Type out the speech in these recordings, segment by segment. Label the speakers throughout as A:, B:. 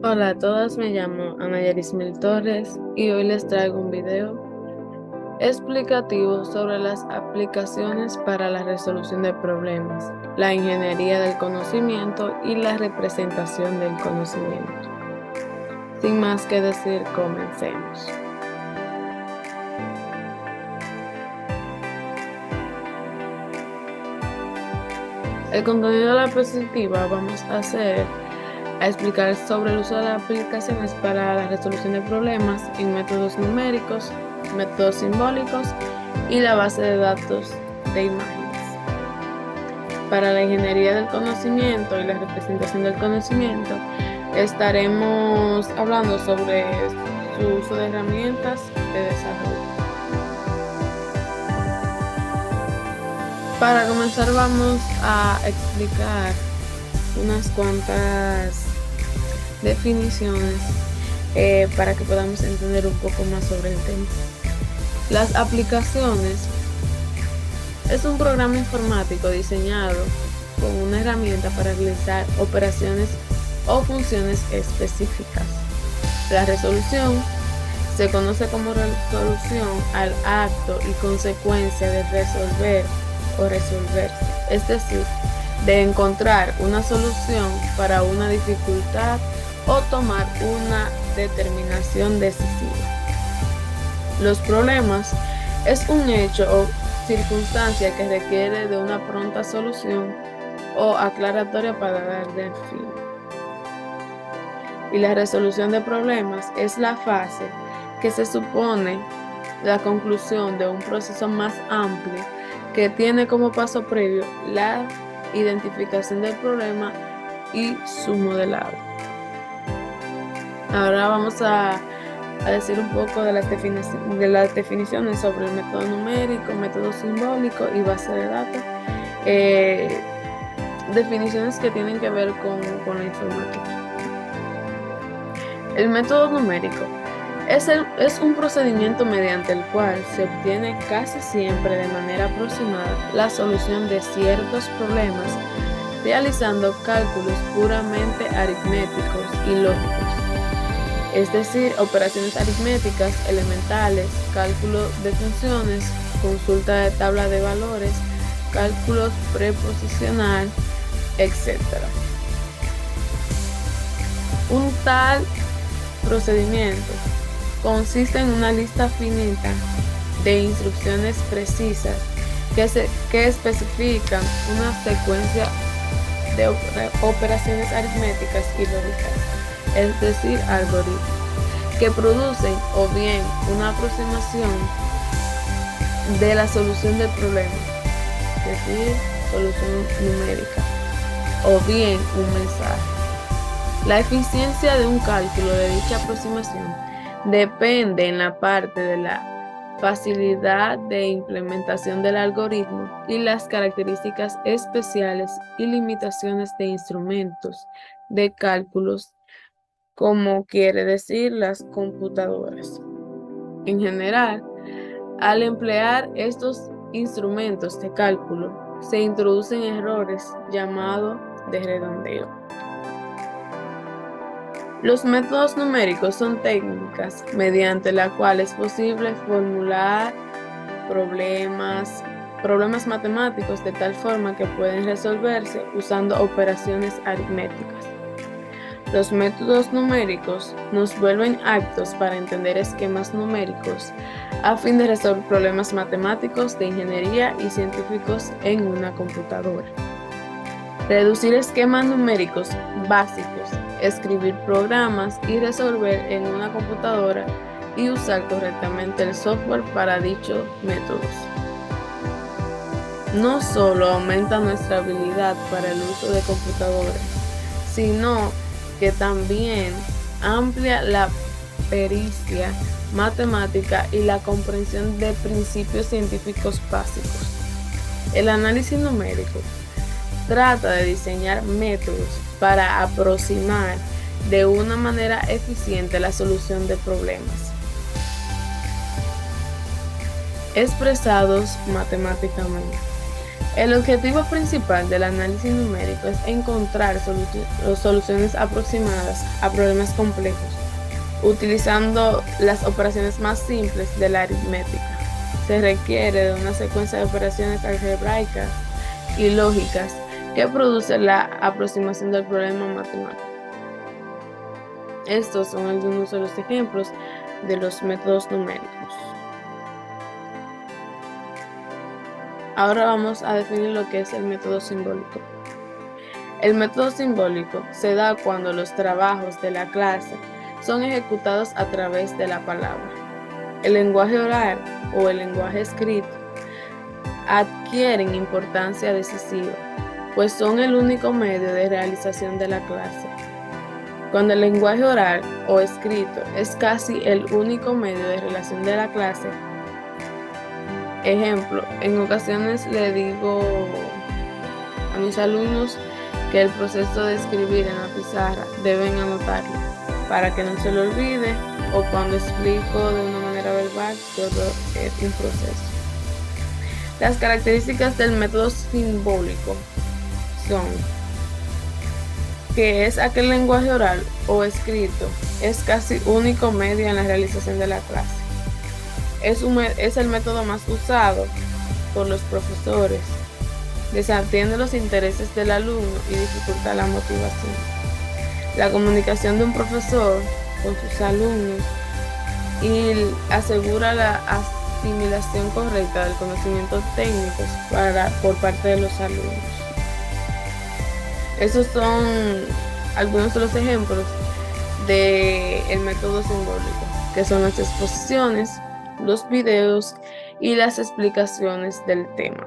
A: Hola a todos, me llamo Ana Yarismil Torres y hoy les traigo un video explicativo sobre las aplicaciones para la resolución de problemas, la ingeniería del conocimiento y la representación del conocimiento. Sin más que decir, comencemos. El contenido de la diapositiva vamos a explicar sobre el uso de las aplicaciones para la resolución de problemas en métodos numéricos, métodos simbólicos y la base de datos de imágenes. Para la ingeniería del conocimiento y la representación del conocimiento, estaremos hablando sobre su uso de herramientas de desarrollo. Para comenzar vamos a explicar unas cuantas definiciones para que podamos entender un poco más sobre el tema. Las aplicaciones es un programa informático diseñado con una herramienta para realizar operaciones o funciones específicas. La resolución se conoce como resolución al acto y consecuencia de resolver o resolverse, es decir, de encontrar una solución para una dificultad o tomar una determinación decisiva. Los problemas es un hecho o circunstancia que requiere de una pronta solución o aclaratoria para darle fin. Y la resolución de problemas es la fase que se supone la conclusión de un proceso más amplio que tiene como paso previo la identificación del problema y su modelado. Ahora vamos a decir un poco de las definiciones sobre el método numérico, método simbólico y base de datos. Definiciones que tienen que ver con la informática. El método numérico es un procedimiento mediante el cual se obtiene casi siempre de manera aproximada la solución de ciertos problemas, realizando cálculos puramente aritméticos y lógicos, es decir, operaciones aritméticas elementales, cálculo de funciones, consulta de tabla de valores, cálculos preposicional, etc. Un tal procedimiento consiste en una lista finita de instrucciones precisas que especifican una secuencia de operaciones aritméticas y lógicas, es decir, algoritmos, que producen o bien una aproximación de la solución del problema, es decir, solución numérica, o bien un mensaje. La eficiencia de un cálculo de dicha aproximación depende en la parte de la facilidad de implementación del algoritmo y las características especiales y limitaciones de instrumentos de cálculos, como quiere decir las computadoras. En general, al emplear estos instrumentos de cálculo, se introducen errores llamados de redondeo. Los métodos numéricos son técnicas mediante las cuales es posible formular problemas matemáticos de tal forma que pueden resolverse usando operaciones aritméticas. Los métodos numéricos nos vuelven aptos para entender esquemas numéricos a fin de resolver problemas matemáticos de ingeniería y científicos en una computadora. Reducir esquemas numéricos básicos, escribir programas y resolver en una computadora y usar correctamente el software para dichos métodos. No solo aumenta nuestra habilidad para el uso de computadoras, sino que también amplia la pericia matemática y la comprensión de principios científicos básicos. El análisis numérico trata de diseñar métodos para aproximar de una manera eficiente la solución de problemas expresados matemáticamente. El objetivo principal del análisis numérico es encontrar soluciones aproximadas a problemas complejos, utilizando las operaciones más simples de la aritmética. Se requiere de una secuencia de operaciones algebraicas y lógicas que produce la aproximación del problema matemático. Estos son algunos de los ejemplos de los métodos numéricos. Ahora vamos a definir lo que es el método simbólico. El método simbólico se da cuando los trabajos de la clase son ejecutados a través de la palabra. El lenguaje oral o el lenguaje escrito adquieren importancia decisiva, pues son el único medio de realización de la clase. Cuando el lenguaje oral o escrito es casi el único medio de relación de la clase, ejemplo, en ocasiones le digo a mis alumnos que el proceso de escribir en la pizarra deben anotarlo para que no se lo olvide, o cuando explico de una manera verbal, todo es un proceso. Las características del método simbólico son que es aquel lenguaje oral o escrito, es casi único medio en la realización de la clase. Es el método más usado por los profesores, desatiende los intereses del alumno y dificulta la motivación. La comunicación de un profesor con sus alumnos y asegura la asimilación correcta del conocimiento técnico por parte de los alumnos. Esos son algunos de los ejemplos del método simbólico, que son las exposiciones, los videos y las explicaciones del tema.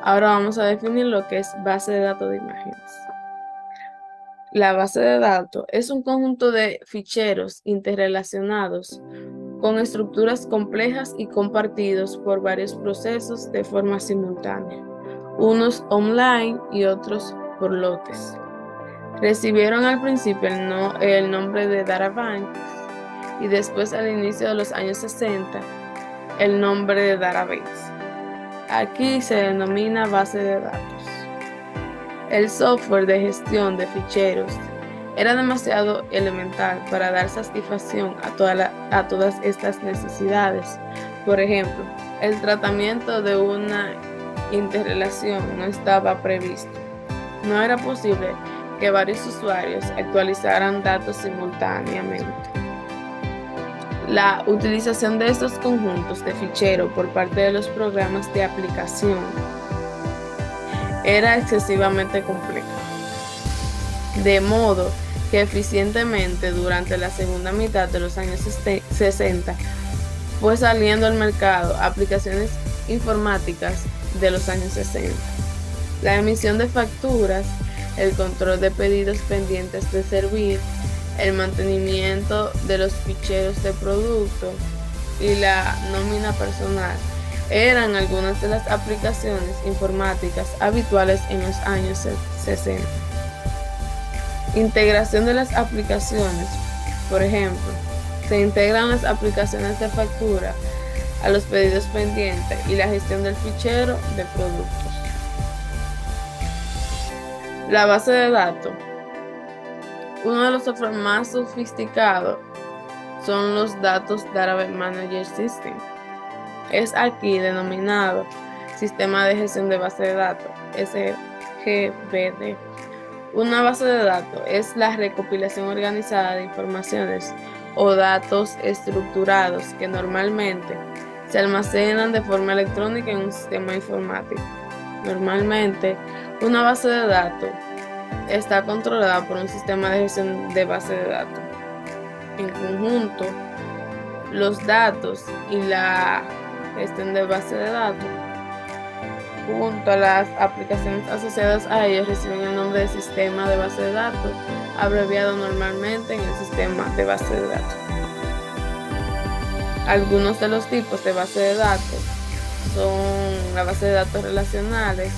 A: Ahora vamos a definir lo que es base de datos de imágenes. La base de datos es un conjunto de ficheros interrelacionados con estructuras complejas y compartidos por varios procesos de forma simultánea, unos online y otros por lotes. Recibieron al principio el nombre de databanks y después, al inicio de los años 60, el nombre de database. Aquí se denomina base de datos. El software de gestión de ficheros era demasiado elemental para dar satisfacción a todas estas necesidades. Por ejemplo, el tratamiento de una interrelación no estaba previsto. No era posible que varios usuarios actualizaran datos simultáneamente. La utilización de estos conjuntos de fichero por parte de los programas de aplicación era excesivamente compleja, de modo que eficientemente durante la segunda mitad de los años 60 fue saliendo al mercado aplicaciones informáticas de los años 60. La emisión de facturas, el control de pedidos pendientes de servir, el mantenimiento de los ficheros de producto y la nómina personal eran algunas de las aplicaciones informáticas habituales en los años 60. Integración de las aplicaciones. Por ejemplo, se integran las aplicaciones de factura a los pedidos pendientes y la gestión del fichero de productos. La base de datos. Uno de los software más sofisticados son los Database Manager System. Es aquí denominado Sistema de Gestión de Base de Datos, SGBD. Una base de datos es la recopilación organizada de informaciones o datos estructurados que normalmente se almacenan de forma electrónica en un sistema informático. Normalmente, una base de datos está controlada por un sistema de gestión de base de datos. En conjunto, los datos y la gestión de base de datos, junto a las aplicaciones asociadas a ellos, reciben el nombre de sistema de base de datos, abreviado normalmente en el sistema de base de datos. Algunos de los tipos de base de datos son la base de datos relacionales.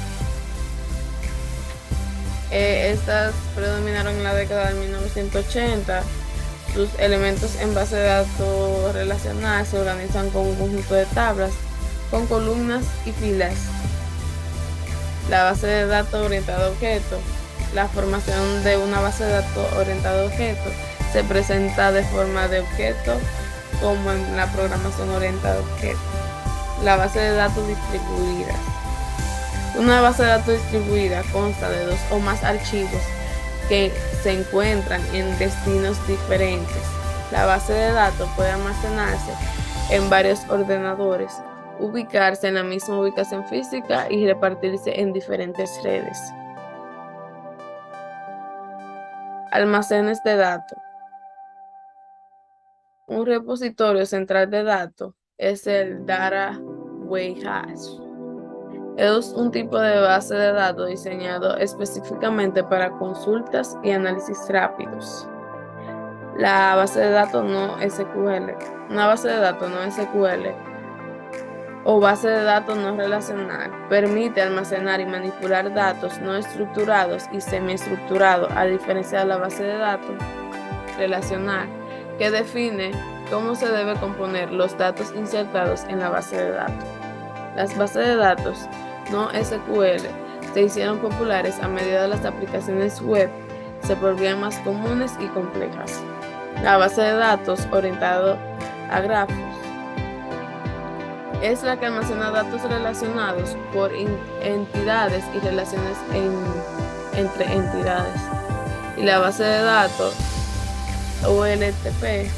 A: Estas predominaron en la década de 1980. Sus elementos en base de datos relacional se organizan con un conjunto de tablas con columnas y filas. La base de datos orientada a objetos. La formación de una base de datos orientada a objetos se presenta de forma de objeto como en la programación orientada a objetos. La base de datos distribuidas. Una base de datos distribuida consta de dos o más archivos que se encuentran en destinos diferentes. La base de datos puede almacenarse en varios ordenadores, ubicarse en la misma ubicación física y repartirse en diferentes redes. Almacenes de datos. Un repositorio central de datos es el Data Warehouse. Es un tipo de base de datos diseñado específicamente para consultas y análisis rápidos. La base de datos no SQL. Una base de datos no SQL o base de datos no relacional permite almacenar y manipular datos no estructurados y semiestructurados, a diferencia de la base de datos relacional, que define cómo se debe componer los datos insertados en la base de datos. Las bases de datos no SQL se hicieron populares a medida que las aplicaciones web se volvían más comunes y complejas. La base de datos orientada a grafos es la que almacena datos relacionados por entidades y relaciones entre entidades. Y la base de datos OLTP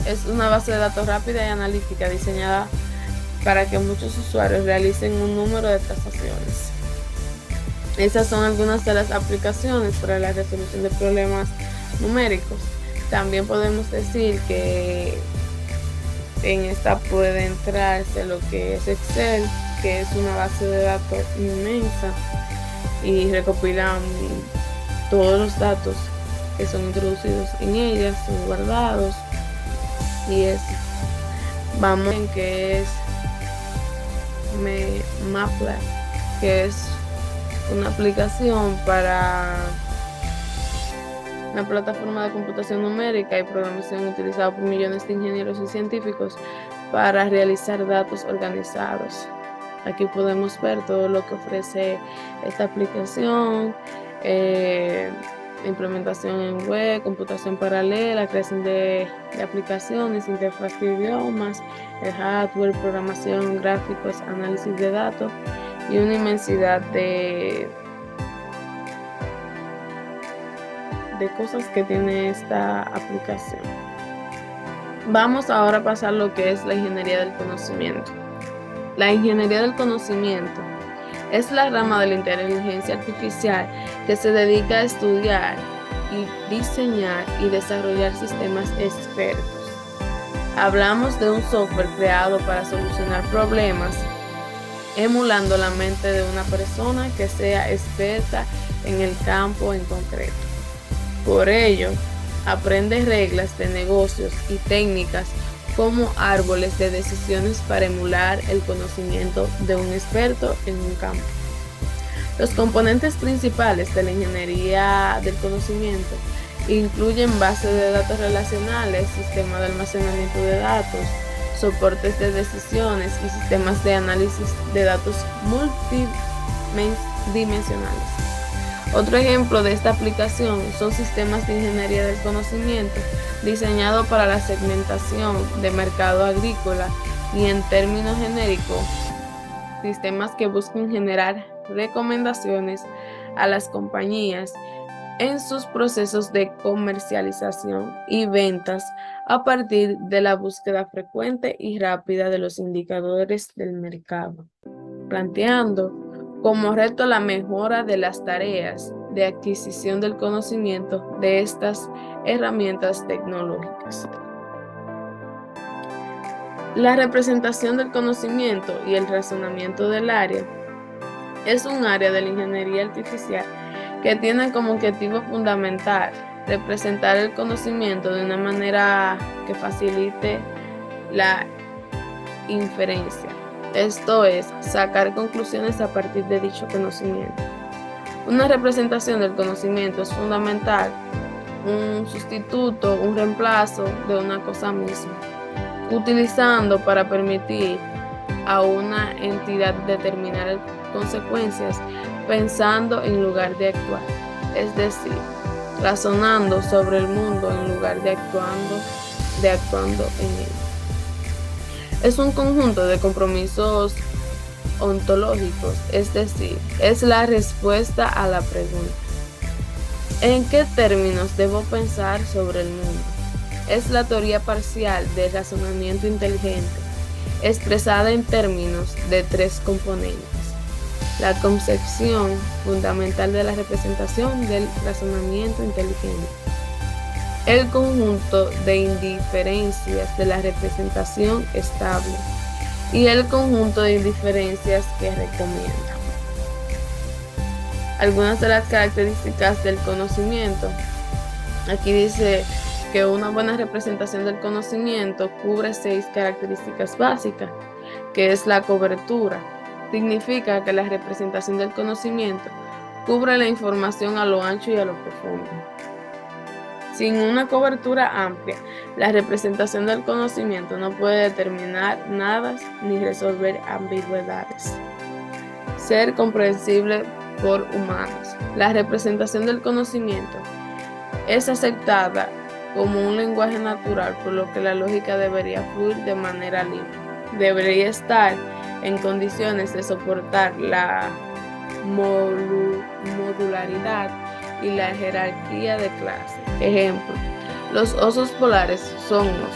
A: es una base de datos rápida y analítica diseñada para que muchos usuarios realicen un número de transacciones. Esas son algunas de las aplicaciones para la resolución de problemas numéricos. También podemos decir que en esta puede entrarse lo que es Excel, que es una base de datos inmensa y recopilan todos los datos que son introducidos en ella, son guardados y es, vamos en que es MATLAB, que es una aplicación para una plataforma de computación numérica y programación utilizada por millones de ingenieros y científicos para realizar datos organizados. Aquí podemos ver todo lo que ofrece esta aplicación, implementación en web, computación paralela, creación de aplicaciones, interfaz de idiomas, el hardware, programación, gráficos, análisis de datos y una inmensidad de cosas que tiene esta aplicación. Vamos ahora a pasar lo que es la ingeniería del conocimiento. La ingeniería del conocimiento es la rama de la inteligencia artificial que se dedica a estudiar y diseñar y desarrollar sistemas expertos. Hablamos de un software creado para solucionar problemas, emulando la mente de una persona que sea experta en el campo en concreto. Por ello, aprende reglas de negocios y técnicas como árboles de decisiones para emular el conocimiento de un experto en un campo. Los componentes principales de la ingeniería del conocimiento incluyen bases de datos relacionales, sistemas de almacenamiento de datos, soportes de decisiones y sistemas de análisis de datos multidimensionales. Otro ejemplo de esta aplicación son sistemas de ingeniería del conocimiento diseñados para la segmentación de mercado agrícola y, en términos genéricos, sistemas que buscan generar recomendaciones a las compañías en sus procesos de comercialización y ventas a partir de la búsqueda frecuente y rápida de los indicadores del mercado, planteando como reto la mejora de las tareas de adquisición del conocimiento de estas herramientas tecnológicas. La representación del conocimiento y el razonamiento del área es un área de la ingeniería artificial que tiene como objetivo fundamental representar el conocimiento de una manera que facilite la inferencia. Esto es, sacar conclusiones a partir de dicho conocimiento. Una representación del conocimiento es fundamental, un sustituto, un reemplazo de una cosa misma, utilizando para permitir a una entidad determinar consecuencias pensando en lugar de actuar, es decir, razonando sobre el mundo en lugar de actuando en él. Es un conjunto de compromisos ontológicos, es decir, es la respuesta a la pregunta: ¿en qué términos debo pensar sobre el mundo? Es la teoría parcial del razonamiento inteligente, expresada en términos de tres componentes: la concepción fundamental de la representación del razonamiento inteligente, el conjunto de indiferencias de la representación estable y el conjunto de indiferencias que recomienda. Algunas de las características del conocimiento. Aquí dice que una buena representación del conocimiento cubre 6 características básicas, que es la cobertura. Significa que la representación del conocimiento cubre la información a lo ancho y a lo profundo. Sin una cobertura amplia, la representación del conocimiento no puede determinar nada ni resolver ambigüedades. Ser comprensible por humanos. La representación del conocimiento es aceptada como un lenguaje natural, por lo que la lógica debería fluir de manera libre. Debería estar en condiciones de soportar la modularidad y la jerarquía de clase. Ejemplo, los osos polares son osos,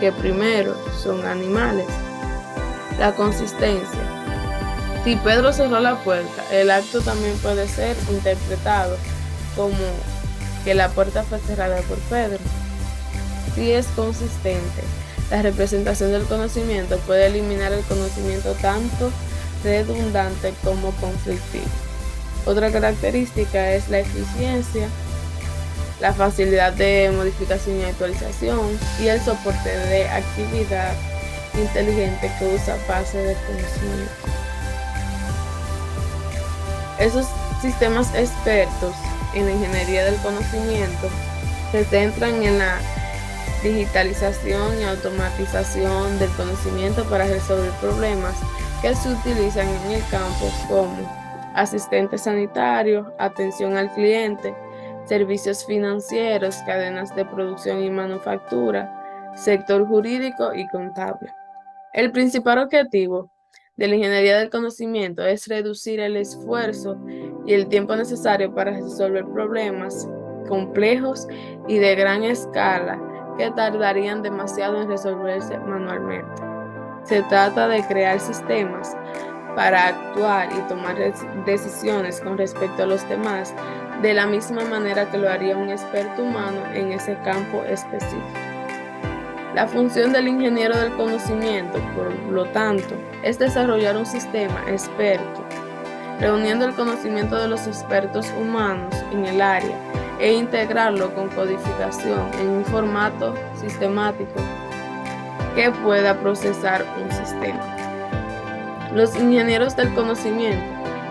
A: que primero son animales. La consistencia. Si Pedro cerró la puerta, el acto también puede ser interpretado como que la puerta fue cerrada por Pedro. Si es consistente, la representación del conocimiento puede eliminar el conocimiento tanto redundante como conflictivo. Otra característica es la eficiencia, la facilidad de modificación y actualización y el soporte de actividad inteligente que usa base de conocimiento. Esos sistemas expertos en la ingeniería del conocimiento se centran en la digitalización y automatización del conocimiento para resolver problemas que se utilizan en el campo como asistente sanitario, atención al cliente, servicios financieros, cadenas de producción y manufactura, sector jurídico y contable. El principal objetivo de la ingeniería del conocimiento es reducir el esfuerzo y el tiempo necesario para resolver problemas complejos y de gran escala que tardarían demasiado en resolverse manualmente. Se trata de crear sistemas para actuar y tomar decisiones con respecto a los demás de la misma manera que lo haría un experto humano en ese campo específico. La función del ingeniero del conocimiento, por lo tanto, es desarrollar un sistema experto, reuniendo el conocimiento de los expertos humanos en el área e integrarlo con codificación en un formato sistemático que pueda procesar un sistema. Los ingenieros del conocimiento,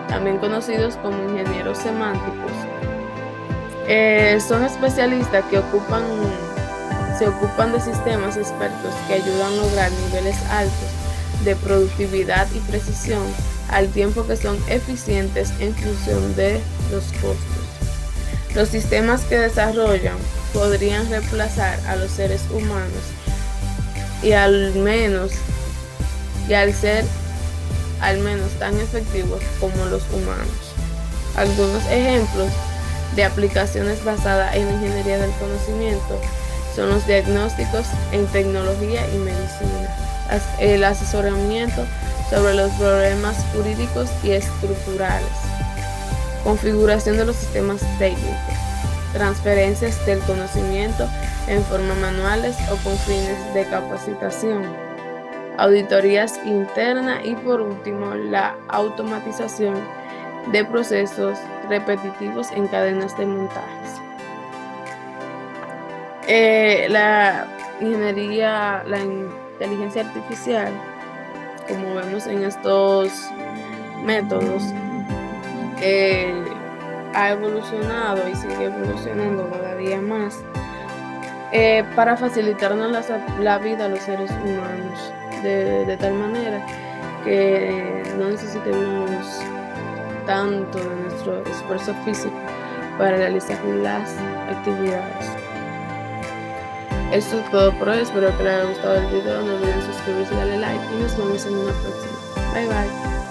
A: también conocidos como ingenieros semánticos, son especialistas que se ocupan de sistemas expertos que ayudan a lograr niveles altos de productividad y precisión al tiempo que son eficientes en función de los costos. Los sistemas que desarrollan podrían reemplazar a los seres humanos y al ser al menos tan efectivos como los humanos. Algunos ejemplos de aplicaciones basadas en la ingeniería del conocimiento son los diagnósticos en tecnología y medicina, el asesoramiento sobre los problemas jurídicos y estructurales, configuración de los sistemas técnicos, transferencias del conocimiento en forma manuales o con fines de capacitación, auditorías internas y por último la automatización de procesos repetitivos en cadenas de montajes. La inteligencia artificial, como vemos en estos métodos, ha evolucionado y sigue evolucionando cada día más para facilitarnos la vida a los seres humanos de tal manera que no necesitemos tanto de nuestro esfuerzo físico para realizar las actividades. Esto es todo por hoy, espero que les haya gustado el video, no olviden suscribirse y darle like y nos vemos en una próxima. Bye bye.